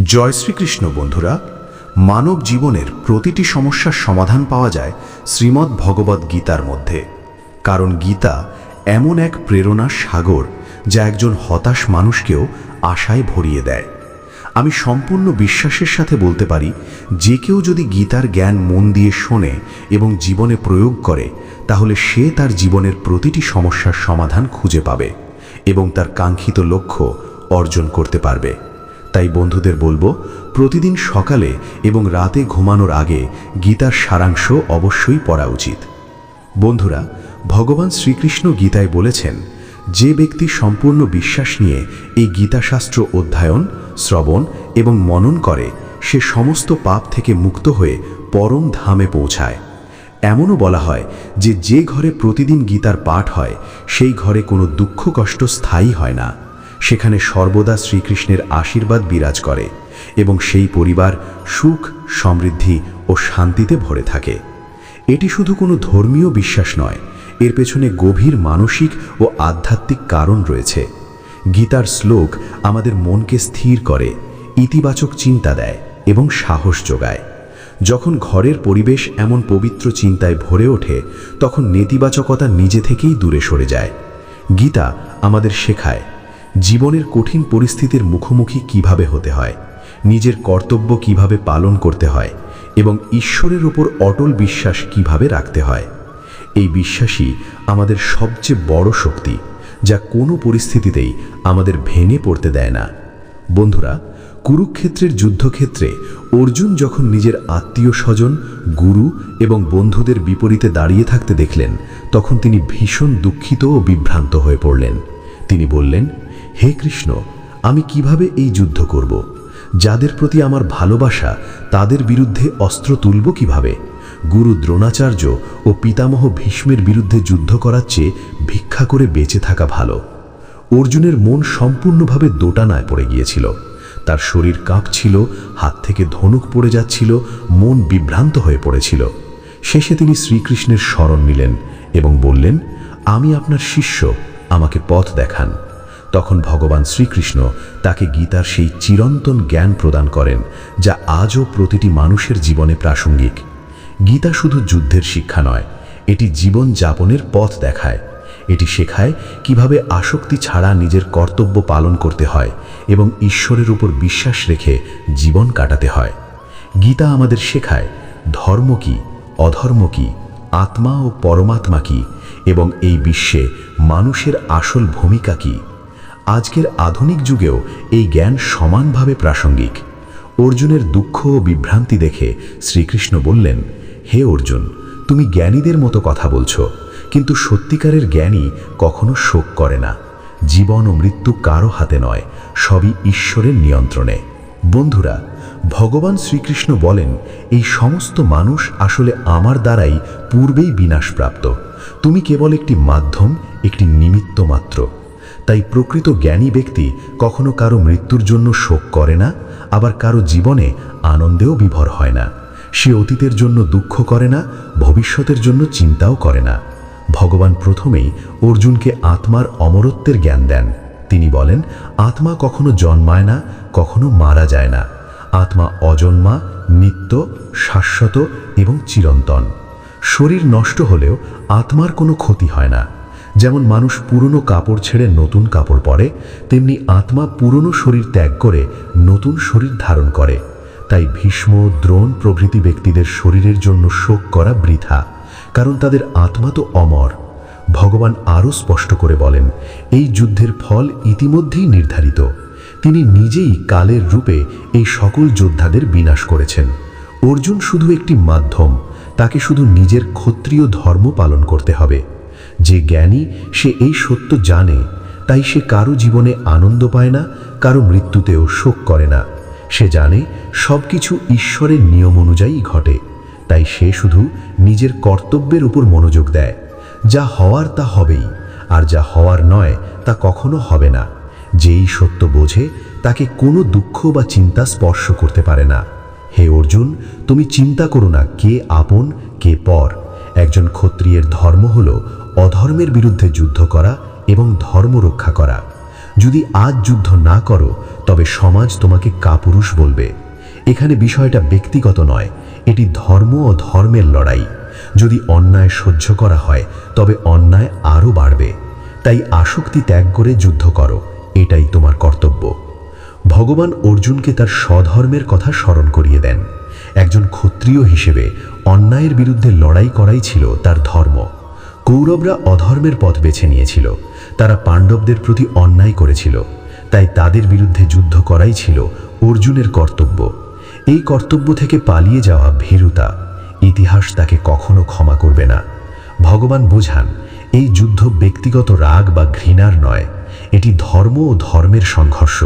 জয় শ্রীকৃষ্ণ বন্ধুরা। মানব জীবনের প্রতিটি সমস্যার সমাধান পাওয়া যায় শ্রীমদ্ ভগবদ্ গীতার মধ্যে। কারণ গীতা এমন এক প্রেরণার সাগর যা একজন হতাশ মানুষকেও আশায় ভরিয়ে দেয়। আমি সম্পূর্ণ বিশ্বাসের সাথে বলতে পারি, যে কেউ যদি গীতার জ্ঞান মন দিয়ে শোনে এবং জীবনে প্রয়োগ করে, তাহলে সে তার জীবনের প্রতিটি সমস্যার সমাধান খুঁজে পাবে এবং তার কাঙ্ক্ষিত লক্ষ্য অর্জন করতে পারবে। তাই বন্ধুদের বলবো, প্রতিদিন সকালে এবং রাতে ঘুমানোর আগে গীতার সারাংশ অবশ্যই পড়া উচিত। বন্ধুরা, ভগবান শ্রীকৃষ্ণ গীতায় বলেছেন, যে ব্যক্তি সম্পূর্ণ বিশ্বাস নিয়ে এই গীতাশাস্ত্র অধ্যয়ন, শ্রবণ এবং মনন করে, সে সমস্ত পাপ থেকে মুক্ত হয়ে পরম ধামে পৌঁছায়। এমনও বলা হয় যে ঘরে প্রতিদিন গীতার পাঠ হয়, সেই ঘরে কোনো দুঃখ কষ্ট স্থায়ী হয় না। সেখানে সর্বদা শ্রীকৃষ্ণের আশীর্বাদ বিরাজ করে এবং সেই পরিবার সুখ, সমৃদ্ধি ও শান্তিতে ভরে থাকে। এটি শুধু কোনো ধর্মীয় বিশ্বাস নয়, এর পেছনে গভীর মানসিক ও আধ্যাত্মিক কারণ রয়েছে। গীতার শ্লোক আমাদের মনকে স্থির করে, ইতিবাচক চিন্তা দেয় এবং সাহস যোগায়। যখন ঘরের পরিবেশ এমন পবিত্র চিন্তায় ভরে ওঠে, তখন নেতিবাচকতা নিজে থেকেই দূরে সরে যায়। গীতা আমাদের শেখায় জীবনের কঠিন পরিস্থিতির মুখোমুখি কিভাবে হতে হয়, নিজের কর্তব্য কিভাবে পালন করতে হয় এবং ঈশ্বরের উপর অটল বিশ্বাস কিভাবে রাখতে হয়। এই বিশ্বাসই আমাদের সবচেয়ে বড় শক্তি, যা কোনো পরিস্থিতিতেই আমাদের ভেঙে পড়তে দেয় না। বন্ধুরা, কুরুক্ষেত্রের যুদ্ধক্ষেত্রে অর্জুন যখন নিজের আত্মীয় স্বজন, গুরু এবং বন্ধুদের বিপরীতে দাঁড়িয়ে থাকতে দেখলেন, তখন তিনি ভীষণ দুঃখিত ও বিভ্রান্ত হয়ে পড়লেন। তিনি বললেন, হে কৃষ্ণ, আমি কিভাবে এই যুদ্ধ করব? যাদের প্রতি আমার ভালোবাসা, তাদের বিরুদ্ধে অস্ত্র তুলব কিভাবে? গুরু দ্রোণাচার্য ও পিতামহ ভীষ্মের বিরুদ্ধে যুদ্ধ করার চেয়ে ভিক্ষা করে বেঁচে থাকা ভালো। অর্জুনের মন সম্পূর্ণভাবে দোটানায় পড়ে গিয়েছিল। তার শরীর কাঁপছিল, হাত থেকে ধনুক পড়ে যাচ্ছিল, মন বিভ্রান্ত হয়ে পড়েছিল। শেষে তিনি শ্রীকৃষ্ণের শরণ নিলেন এবং বললেন, আমি আপনার শিষ্য, আমাকে পথ দেখান। তখন ভগবান শ্রীকৃষ্ণ তাকে গীতার সেই চিরন্তন জ্ঞান প্রদান করেন, যা আজও প্রতিটি মানুষের জীবনে প্রাসঙ্গিক। গীতা শুধু যুদ্ধের শিক্ষা নয়, এটি জীবন যাপনের পথ দেখায়। এটি শেখায় কিভাবে আসক্তি ছাড়া নিজের কর্তব্য পালন করতে হয় এবং ঈশ্বরের উপর বিশ্বাস রেখে জীবন কাটাতে হয়। গীতা আমাদের শেখায় ধর্ম কি, অধর্ম কি, আত্মা ও পরমাত্মা কি এবং এই বিশ্বে মানুষের আসল ভূমিকা কি। আজকের আধুনিক যুগেও এই জ্ঞান সমানভাবে প্রাসঙ্গিক। অর্জুনের দুঃখ ও বিভ্রান্তি দেখে শ্রীকৃষ্ণ বললেন, হে অর্জুন, তুমি জ্ঞানীদের মতো কথা বলছো, কিন্তু সত্যিকারের জ্ঞানী কখনো শোক করে না। জীবন ও মৃত্যু কারো হাতে নয়, সবই ঈশ্বরের নিয়ন্ত্রণে। বন্ধুরা, ভগবান শ্রীকৃষ্ণ বলেন, এই সমস্ত মানুষ আসলে আমার দ্বারাই পূর্বেই বিনাশপ্রাপ্ত। তুমি কেবল একটি মাধ্যম, একটি নিমিত্ত মাত্র। তাই প্রকৃত জ্ঞানী ব্যক্তি কখনো কারো মৃত্যুর জন্য শোক করে না, আবার কারো জীবনে আনন্দেও বিভোর হয় না। সে অতীতের জন্য দুঃখ করে না, ভবিষ্যতের জন্য চিন্তাও করে না। ভগবান প্রথমেই অর্জুনকে আত্মার অমরত্বের জ্ঞান দেন। তিনি বলেন, আত্মা কখনো জন্মায় না, কখনো মারা যায় না। আত্মা অজন্মা, নিত্য, শাশ্বত এবং চিরন্তন। শরীর নষ্ট হলেও আত্মার কোনো ক্ষতি হয় না। যেমন মানুষ পুরনো কাপড় ছেড়ে নতুন কাপড় পরে, তেমনি আত্মা পুরনো শরীর ত্যাগ করে নতুন শরীর ধারণ করে। তাই ভীষ্ম, দ্রোণ প্রভৃতি ব্যক্তিদের শরীরের জন্য শোক করা বৃথা, কারণ তাদের আত্মা তো অমর। ভগবান আরও স্পষ্ট করে বলেন, এই যুদ্ধের ফল ইতিমধ্যেই নির্ধারিত। তিনি নিজেই কালের রূপে এই সকল যোদ্ধাদের বিনাশ করেছেন। অর্জুন শুধু একটি মাধ্যম, তাকে শুধু নিজের ক্ষত্রিয় ধর্ম পালন করতে হবে। যে জ্ঞানী, সে এই সত্য জানে, তাই সে কারো জীবনে আনন্দ পায় না, কারো মৃত্যুতেও শোক করে না। সে জানে সবকিছু ঈশ্বরের নিয়ম অনুযায়ী ঘটে, তাই সে শুধু নিজের কর্তব্যের উপর মনোযোগ দেয়। যা হওয়ার তা হবেই, আর যা হওয়ার নয় তা কখনো হবে না। যেই সত্য বোঝে, তাকে কোনো দুঃখ বা চিন্তা স্পর্শ করতে পারে না। হে অর্জুন, তুমি চিন্তা করো না কে আপন কে পর। একজন ক্ষত্রিয়ের ধর্ম হল অধর্মের বিরুদ্ধে যুদ্ধ করা এবং ধর্ম রক্ষা করা। যদি আজ যুদ্ধ না করো তবে সমাজ তোমাকে কাপুরুষ বলবে। এখানে বিষয়টা ব্যক্তিগত নয়, এটি ধর্ম ও ধর্মের লড়াই। যদি অন্যায় সহ্য করা হয় তবে অন্যায় আরও বাড়বে। তাই আসক্তি ত্যাগ করে যুদ্ধ করো, এটাই তোমার কর্তব্য। ভগবান অর্জুনকে তার স্বধর্মের কথা স্মরণ করিয়ে দেন। একজন ক্ষত্রিয় হিসেবে অন্যায়ের বিরুদ্ধে লড়াই করাই ছিল তার ধর্ম। কৌরবরা অধর্মের পথ বেছে নিয়েছিল, তারা পাণ্ডবদের প্রতি অন্যায় করেছিল, তাই তাদের বিরুদ্ধে যুদ্ধ করাই ছিল অর্জুনের কর্তব্য। এই কর্তব্য থেকে পালিয়ে যাওয়া ভীরুতা, ইতিহাস তাকে কখনো ক্ষমা করবে না। ভগবান বোঝান এই যুদ্ধ ব্যক্তিগত রাগ বা ঘৃণার নয়, এটি ধর্ম ও ধর্মের সংঘর্ষ।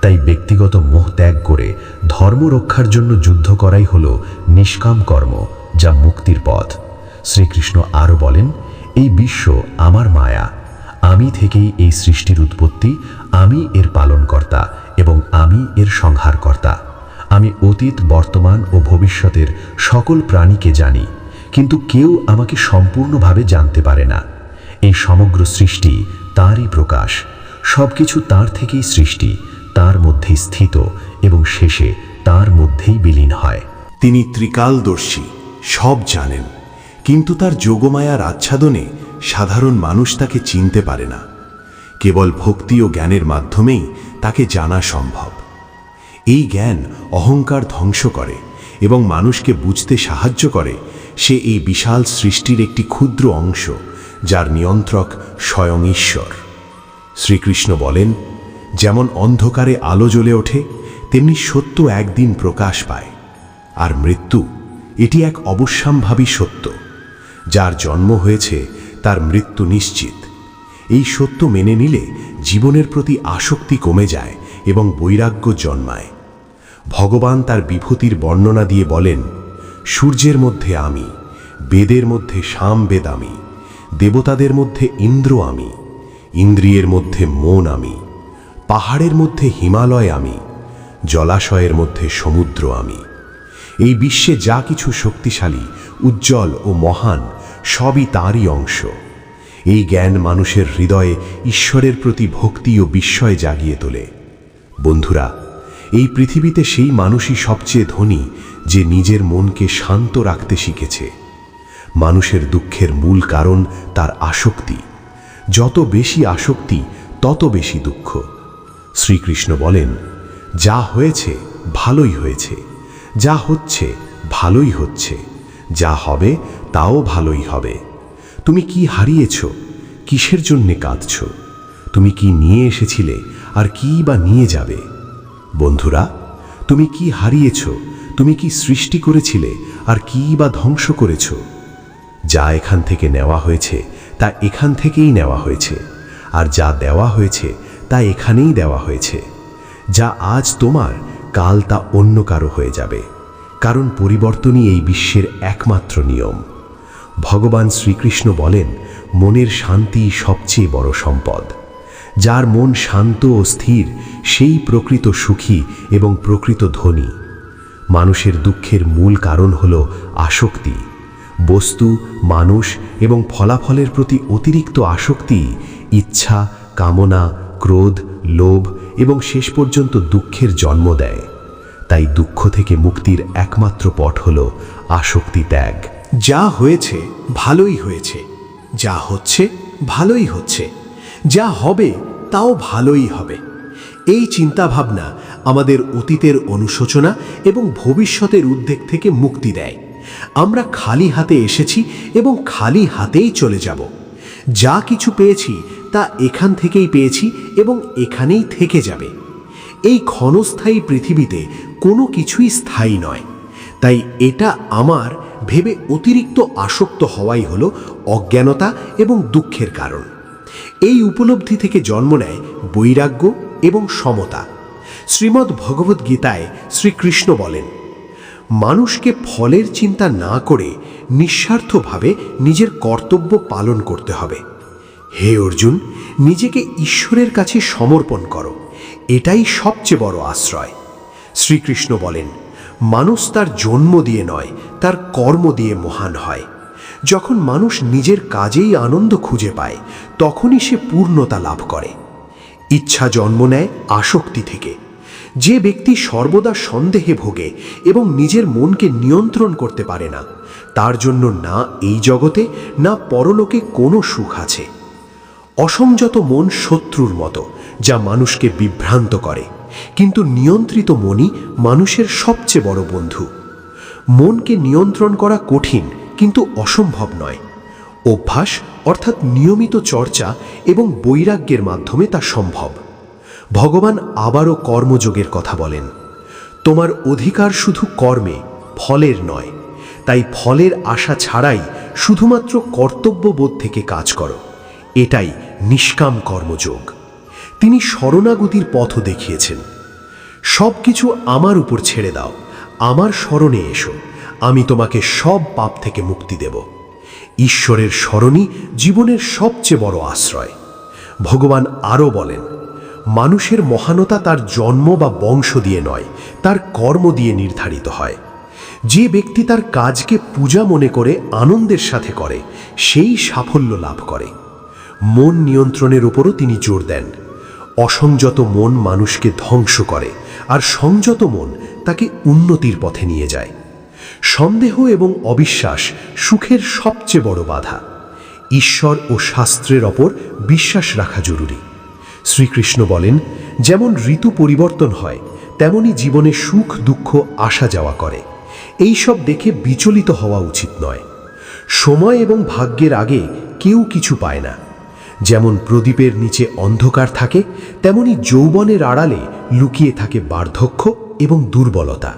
তাই ব্যক্তিগত মোহ ত্যাগ করে ধর্ম রক্ষার জন্য যুদ্ধ করাই হলো নিষ্কাম কর্ম, যা মুক্তির পথ। শ্রীকৃষ্ণ আরও বলেন, এই বিশ্ব আমার মায়া, আমি থেকেই এই সৃষ্টির উৎপত্তি, আমি এর পালনকর্তা এবং আমি এর সংহারকর্তা। আমি অতীত, বর্তমান ও ভবিষ্যতের সকল প্রাণীকে জানি, কিন্তু কেউ আমাকে সম্পূর্ণভাবে জানতে পারে না। এই সমগ্র সৃষ্টি তাঁরই প্রকাশ, সব কিছু তাঁর থেকেই সৃষ্টি, তাঁর মধ্যেই স্থিত এবং শেষে তাঁর মধ্যেই বিলীন হয়। তিনি ত্রিকালদর্শী, সব জানেন, কিন্তু তার যোগমায়ার আচ্ছাদনে সাধারণ মানুষ তাকে চিনতে পারে না। কেবল ভক্তি ও জ্ঞানের মাধ্যমেই তাকে জানা সম্ভব। এই জ্ঞান অহংকার ধ্বংস করে এবং মানুষকে বুঝতে সাহায্য করে সে এই বিশাল সৃষ্টির একটি ক্ষুদ্র অংশ, যার নিয়ন্ত্রক স্বয়ং ঈশ্বর। শ্রীকৃষ্ণ বলেন, যেমন অন্ধকারে আলো জ্বলে ওঠে, তেমনি সত্য একদিন প্রকাশ পায়। আর মৃত্যু, এটি এক অবশ্যম্ভাবী সত্য। যার জন্ম হয়েছে তার মৃত্যু নিশ্চিত। এই সত্য মেনে নিলে জীবনের প্রতি আসক্তি কমে যায় এবং বৈরাগ্য জন্মায়। ভগবান তার বিভূতির বর্ণনা দিয়ে বলেন, সূর্যের মধ্যে আমি, বেদের মধ্যে সামবেদ আমি, দেবতাদের মধ্যে ইন্দ্র আমি, ইন্দ্রিয়ের মধ্যে মন আমি, পাহাড়ের মধ্যে হিমালয় আমি, জলাশয়ের মধ্যে সমুদ্র আমি। এই বিশ্বে যা কিছু শক্তিশালী, উজ্জ্বল ও মহান, সবই তাঁরই অংশ। এই জ্ঞান মানুষের হৃদয়ে ঈশ্বরের প্রতি ভক্তি ও বিস্ময় জাগিয়ে তোলে। বন্ধুরা, এই পৃথিবীতে সেই মানুষই সবচেয়ে ধনী যে নিজের মনকে শান্ত রাখতে শিখেছে। মানুষের দুঃখের মূল কারণ তার আসক্তি। যত বেশি আসক্তি, তত বেশি দুঃখ। শ্রীকৃষ্ণ বলেন, যা হয়েছে ভালোই হয়েছে, যা হচ্ছে ভালোই হচ্ছে, যা হবে তাও ভালোই হবে। তুমি কি হারিয়েছ? কিসের জন্যে কাঁদছ? তুমি কি নিয়ে এসেছিলে আর কি বা নিয়ে যাবে? বন্ধুরা, তুমি কি হারিয়েছ? তুমি কি সৃষ্টি করেছিলে আর কি বা ধ্বংস করেছ? যা এখান থেকে নেওয়া হয়েছে তা এখান থেকেই নেওয়া হয়েছে, আর যা দেওয়া হয়েছে তা এখানেই দেওয়া হয়েছে। যা আজ তোমার, কাল তা অন্য কারো হয়ে যাবে, কারণ পরিবর্তনই এই বিশ্বের একমাত্র নিয়ম। ভগবান শ্রীকৃষ্ণ বলেন, মনের শান্তি সবচেয়ে বড় সম্পদ। যার মন শান্ত ও স্থির, সেই প্রকৃত সুখী এবং প্রকৃত ধনী। মানুষের দুঃখের মূল কারণ হল আসক্তি। বস্তু, মানুষ এবং ফলাফলের প্রতি অতিরিক্ত আসক্তি ইচ্ছা, কামনা, ক্রোধ, লোভ এবং শেষ পর্যন্ত দুঃখের জন্ম দেয়। তাই দুঃখ থেকে মুক্তির একমাত্র পথ হল আসক্তি ত্যাগ। যা হয়েছে ভালোই হয়েছে, যা হচ্ছে ভালোই হচ্ছে, যা হবে তাও ভালোই হবে। এই চিন্তাভাবনা আমাদের অতীতের অনুশোচনা এবং ভবিষ্যতের উদ্বেগ থেকে মুক্তি দেয়। আমরা খালি হাতে এসেছি এবং খালি হাতেই চলে যাব। যা কিছু পেয়েছি তা এখান থেকেই পেয়েছি এবং এখানেই থেকে যাবে। এই ক্ষণস্থায়ী পৃথিবীতে কোনো কিছুই স্থায়ী নয়। তাই এটা আমার ভেবে অতিরিক্ত আসক্ত হওয়াই হলো অজ্ঞানতা এবং দুঃখের কারণ। এই উপলব্ধি থেকে জন্ম নেয় বৈরাগ্য এবং সমতা। শ্রীমদ্ ভগবদ্ গীতায় শ্রীকৃষ্ণ বলেন, মানুষকে ফলের চিন্তা না করে নিঃস্বার্থভাবে নিজের কর্তব্য পালন করতে হবে। হে অর্জুন, নিজেকে ঈশ্বরের কাছে সমর্পণ করো, এটাই সবচেয়ে বড় আশ্রয়। শ্রীকৃষ্ণ বলেন, মানুষ তার জন্ম দিয়ে নয়, তার কর্ম দিয়ে মহান হয়। যখন মানুষ নিজের কাজেই আনন্দ খুঁজে পায়, তখনই সে পূর্ণতা লাভ করে। ইচ্ছা জন্ম নেয় আসক্তি থেকে। যে ব্যক্তি সর্বদা সন্দেহে ভোগে এবং নিজের মনকে নিয়ন্ত্রণ করতে পারে না, তার জন্য না এই জগতে না পরলোকে কোনো সুখ আছে। অসংযত মন শত্রুর মতো, যা মানুষকে বিভ্রান্ত করে, কিন্তু নিয়ন্ত্রিত মনই মানুষের সবচেয়ে বড় বন্ধু। মনকে নিয়ন্ত্রণ করা কঠিন কিন্তু অসম্ভব নয়। অভ্যাস অর্থাৎ নিয়মিত চর্চা এবং বৈরাগ্যের মাধ্যমে তা সম্ভব। ভগবান আবারও কর্মযোগের কথা বলেন, তোমার অধিকার শুধু কর্মে, ফলের নয়। তাই ফলের আশা ছাড়াই শুধুমাত্র কর্তব্যবোধ থেকে কাজ করো। এটাই নিষ্কাম কর্মযোগ। তিনি শরণাগতির পথও দেখিয়েছেন। সব কিছু আমার উপর ছেড়ে দাও, আমার শরণে এসো, আমি তোমাকে সব পাপ থেকে মুক্তি দেব। ঈশ্বরের শরণই জীবনের সবচেয়ে বড় আশ্রয়। ভগবান আরও বলেন, মানুষের মহানতা তার জন্ম বা বংশ দিয়ে নয়, তার কর্ম দিয়ে নির্ধারিত হয়। যে ব্যক্তি তার কাজকে পূজা মনে করে আনন্দের সাথে করে, সেই সাফল্য লাভ করে। মন নিয়ন্ত্রণের উপরও তিনি জোর দেন। অসংযত মন মানুষকে ধ্বংস করে, আর সংযত মন তাকে উন্নতির পথে নিয়ে যায়। সন্দেহ এবং অবিশ্বাস সুখের সবচেয়ে বড় বাধা। ঈশ্বর ও শাস্ত্রের ওপর বিশ্বাস রাখা জরুরি। শ্রীকৃষ্ণ বলেন, যেমন ঋতু পরিবর্তন হয়, তেমনি জীবনে সুখ দুঃখ আসা যাওয়া করে। এই সব দেখে বিচলিত হওয়া উচিত নয়। সময় এবং ভাগ্যের আগে কেউ কিছু পায় না। যেমন প্রদীপের নিচে অন্ধকার থাকে, তেমনি যৌবনের আড়ালে লুকিয়ে থাকে বার্ধক্য এবং দুর্বলতা।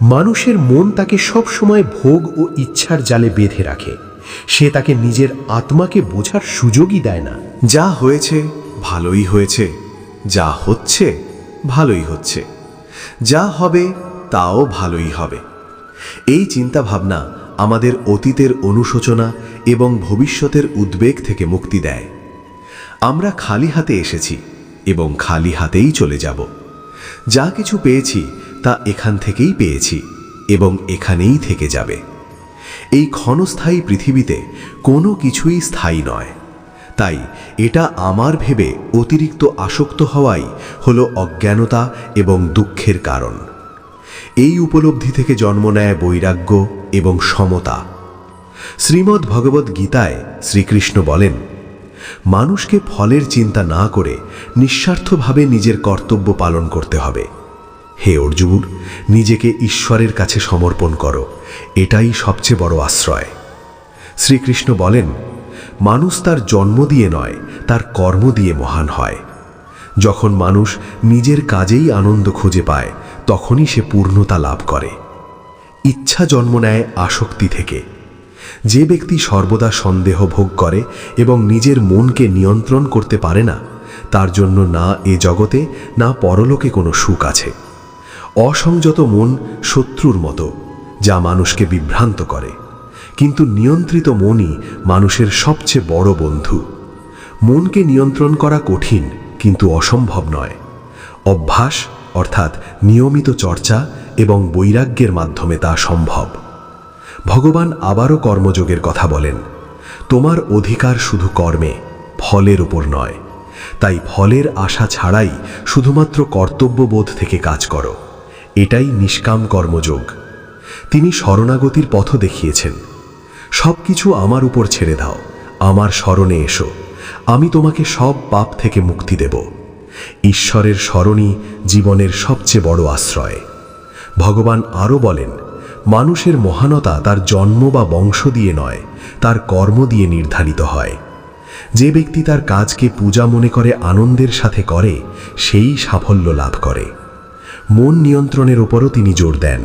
মানুষের মন তাকে সব সময় ভোগ ও ইচ্ছার জালে বেঁধে রাখে। সে তাকে নিজের আত্মাকে বোঝার সুযোগই দেয় না। যা হয়েছে ভালোই হয়েছে, যা হচ্ছে ভালোই হচ্ছে, যা হবে তাও ভালোই হবে। এই চিন্তাভাবনা আমাদের অতীতের অনুশোচনা এবং ভবিষ্যতের উদ্বেগ থেকে মুক্তি দেয়। আমরা খালি হাতে এসেছি এবং খালি হাতেই চলে যাব। যা কিছু পেয়েছি তা এখান থেকেই পেয়েছি এবং এখানেই থেকে যাবে। এই ক্ষণস্থায়ী পৃথিবীতে কোনো কিছুই স্থায়ী নয়। তাই এটা আমার ভেবে অতিরিক্ত আসক্ত হওয়াই হলো অজ্ঞানতা এবং দুঃখের কারণ। এই উপলব্ধি থেকে জন্ম নেয় বৈরাগ্য এবং সমতা। শ্রীমদ্ ভগবদ্ গীতায় শ্রীকৃষ্ণ বলেন, মানুষকে ফলের চিন্তা না করে নিঃস্বার্থভাবে নিজের কর্তব্য পালন করতে হবে। হে অর্জুন, নিজেকে ঈশ্বরের কাছে সমর্পণ করো, এটাই সবচেয়ে বড় আশ্রয়। শ্রীকৃষ্ণ বলেন, মানুষ তার জন্ম দিয়ে নয়, তার কর্ম দিয়ে মহান হয়। যখন মানুষ নিজের কাজেই আনন্দ খুঁজে পায়, তখনই সে পূর্ণতা লাভ করে। ইচ্ছা জন্ম নেয় আসক্তি থেকে। যে ব্যক্তি সর্বদা সন্দেহ ভোগ করে এবং নিজের মনকে নিয়ন্ত্রণ করতে পারে না, তার জন্য না এ জগতে না পরলোকে কোনো সুখ আছে। অসংযত মন শত্রুর মতো, যা মানুষকে বিভ্রান্ত করে, কিন্তু নিয়ন্ত্রিত মনই মানুষের সবচেয়ে বড় বন্ধু। মনকে নিয়ন্ত্রণ করা কঠিন কিন্তু অসম্ভব নয়। অভ্যাস অর্থাৎ নিয়মিত চর্চা এবং বৈরাগ্যের মাধ্যমে তা সম্ভব। ভগবান আবারও কর্মযোগের কথা বলেন, তোমার অধিকার শুধু কর্মে, ফলের উপর নয়। তাই ফলের আশা ছাড়াই শুধুমাত্র কর্তব্যবোধ থেকে কাজ করো। এটাই নিষ্কাম কর্মযোগ। তিনি শরণাগতির পথ দেখিয়েছেন। সব কিছু আমার উপর ছেড়ে দাও, আমার শরণে এসো, আমি তোমাকে সব পাপ থেকে মুক্তি দেব। ঈশ্বরের শরণই জীবনের সবচেয়ে বড় আশ্রয়। ভগবান আরও বলেন, মানুষের মহানতা তার জন্ম বা বংশ দিয়ে নয়, তার কর্ম দিয়ে নির্ধারিত হয়। যে ব্যক্তি তার কাজকে পূজা মনে করে আনন্দের সাথে করে, সেই সাফল্য লাভ করে। মন নিয়ন্ত্রণের উপরও তিনি জোর দেন।